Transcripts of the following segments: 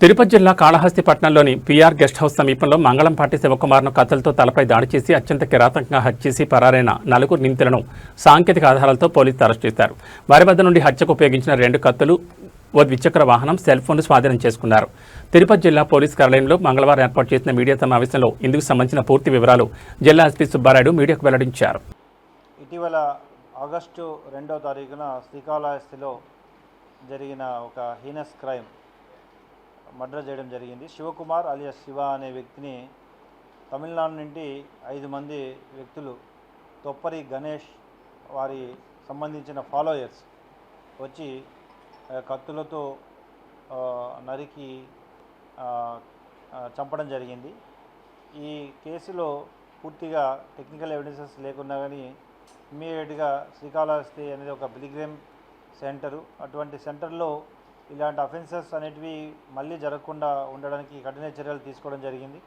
తిరుపతి జిల్లా కాళహస్తిపట్నంలోని PR guest house సమీపంలో మంగళంపాటి శివకుమార్ను కత్తులతో తలపై దాడి చేసి అత్యంత కిరాతకంగా హత్య చేసి పరారైన నలుగురు నిందితులను సాంకేతిక ఆధారాలతో పోలీసులు అరెస్ట్ చేశారు. వారి వద్ద నుండి హత్యకు ఉపయోగించిన 2 కత్తులు, ఓ ద్విచక్ర వాహనం, సెల్ ఫోన్ను స్వాధీనం చేసుకున్నారు. తిరుపతి జిల్లా పోలీస్ కార్యాలయంలో మంగళవారం ఏర్పాటు చేసిన మీడియా సమావేశంలో ఇందుకు సంబంధించిన పూర్తి వివరాలు జిల్లా ఎస్పీ సుబ్బారాయుడు మీడియాకు వెల్లడించారు. ఇటీవల ఆగస్టు 2వ తారీఖున శ్రీకాళహస్తిలో జరిగిన ఒక హీనస్ క్రైమ్ మర్డర్ చేయడం జరిగింది. శివకుమార్ అలియాస్ శివ అనే వ్యక్తిని తమిళనాడు నుండి 5 మంది వ్యక్తులు తొప్పరి గణేష్ వారి సంబంధించిన ఫాలోయర్స్ వచ్చి కత్తులతో నరికి చంపడం జరిగింది. ఈ కేసులో పూర్తిగా టెక్నికల్ ఎవిడెన్సెస్ లేకున్నా కానీ ఇమ్మీడియట్గా శ్రీకాళహస్తి అనేది ఒక పిలిగ్రిమ్ సెంటరు. అటువంటి సెంటర్లో ఇలాంటి అఫెన్సెస్ అనేటివి మళ్ళీ జరగకుండా ఉండడానికి కఠిన చర్యలు తీసుకోవడం జరిగింది.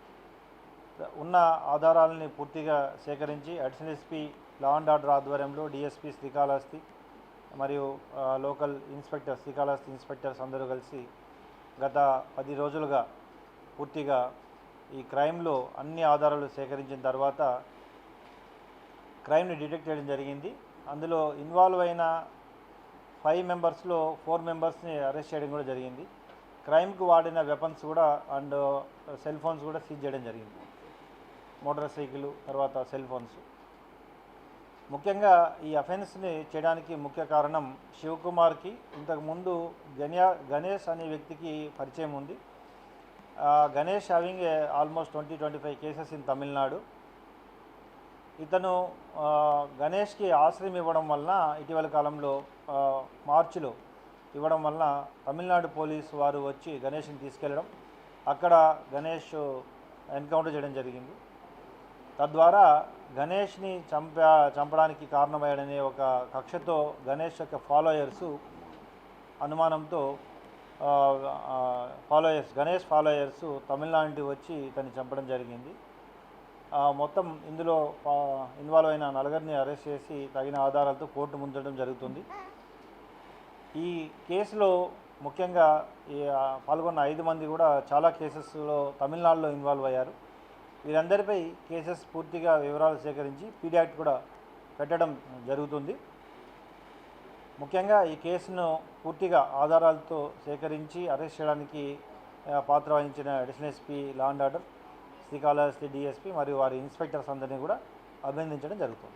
ఉన్న ఆధారాలని పూర్తిగా సేకరించి additional SP law and order ఆధ్వర్యంలో డిఎస్పీ శ్రీకాళహస్తి మరియు లోకల్ ఇన్స్పెక్టర్ శ్రీకాళహస్తి ఇన్స్పెక్టర్స్ అందరూ కలిసి గత 10 రోజులుగా పూర్తిగా ఈ క్రైమ్లో అన్ని ఆధారాలు సేకరించిన తర్వాత క్రైమ్ని డిటెక్ట్ చేయడం జరిగింది. అందులో ఇన్వాల్వ్ అయిన 5 మెంబర్స్లో 4 మెంబర్స్ని అరెస్ట్ చేయడం కూడా జరిగింది. క్రైమ్కి వాడిన వెపన్స్ కూడా అండ్ సెల్ ఫోన్స్ కూడా సీజ్ చేయడం జరిగింది. మోటార్ సైకిల్ తర్వాత సెల్ ఫోన్స్. ముఖ్యంగా ఈ అఫెన్స్ని చేయడానికి ముఖ్య కారణం శివకుమార్కి ఇంతకుముందు గణేష్ అనే వ్యక్తికి పరిచయం ఉంది. Ganesh having almost 20-25 cases in Tamil Nadu. ఇతను గణేష్కి ఆశ్రయం ఇవ్వడం వలన ఇటీవల కాలంలో మార్చిలో ఇవ్వడం వలన తమిళనాడు పోలీసు వారు వచ్చి గణేష్ని తీసుకెళ్లడం, అక్కడ గణేష్ ఎన్కౌంటర్ చేయడం జరిగింది. తద్వారా గణేష్ని చంపడానికి కారణమయ్యాడనే ఒక కక్షతో గణేష్ యొక్క ఫాలోయర్సు అనుమానంతో గణేష్ ఫాలోయర్సు తమిళనాడు వచ్చి ఇతన్ని చంపడం జరిగింది. మొత్తం ఇందులో ఇన్వాల్వ్ అయిన 4 అరెస్ట్ చేసి తగిన ఆధారాలతో కోర్టు ముంచడం జరుగుతుంది. ఈ కేసులో ముఖ్యంగా పాల్గొన్న 5 మంది కూడా చాలా కేసెస్లో తమిళనాడులో ఇన్వాల్వ్ అయ్యారు. వీరందరిపై కేసెస్ పూర్తిగా వివరాలు సేకరించి పీడీ యాక్ట్ కూడా పెట్టడం జరుగుతుంది. ముఖ్యంగా ఈ కేసును పూర్తిగా ఆధారాలతో సేకరించి అరెస్ట్ చేయడానికి పాత్ర వహించిన additional SP law and order Srikalahasti DSP మరియు వారి ఇన్స్పెక్టర్స్ అందరినీ కూడా అభినందించడం జరుగుతుంది.